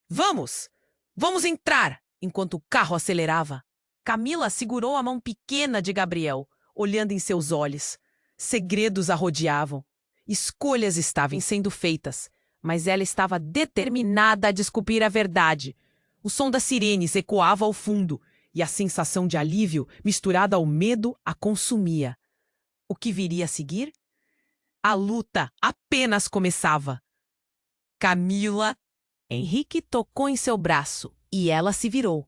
Vamos! Vamos entrar! Enquanto o carro acelerava. Camila segurou a mão pequena de Gabriel, olhando em seus olhos. Segredos a rodeavam. Escolhas estavam sendo feitas, mas ela estava determinada a descobrir a verdade. O som das sirenes ecoava ao fundo, e a sensação de alívio, misturada ao medo, a consumia. O que viria a seguir? A luta apenas começava. Camila! Henrique tocou em seu braço, e ela se virou.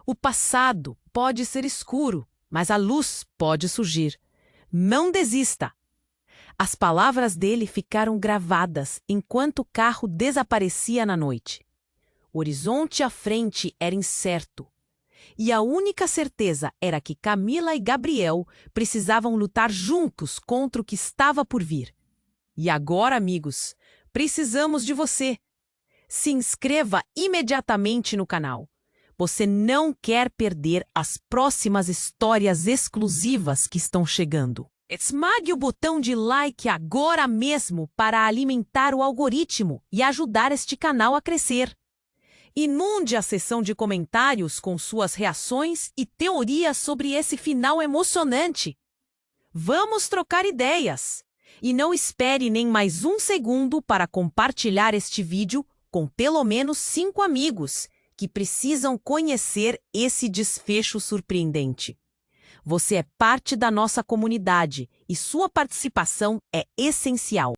O passado pode ser escuro, mas a luz pode surgir. Não desista! As palavras dele ficaram gravadas enquanto o carro desaparecia na noite. O horizonte à frente era incerto. E a única certeza era que Camila e Gabriel precisavam lutar juntos contra o que estava por vir. E agora, amigos, precisamos de você. Se inscreva imediatamente no canal. Você não quer perder as próximas histórias exclusivas que estão chegando. Esmague o botão de like agora mesmo para alimentar o algoritmo e ajudar este canal a crescer. Inunde a seção de comentários com suas reações e teorias sobre esse final emocionante. Vamos trocar ideias! E não espere nem mais um segundo para compartilhar este vídeo com pelo menos 5 amigos que precisam conhecer esse desfecho surpreendente. Você é parte da nossa comunidade e sua participação é essencial.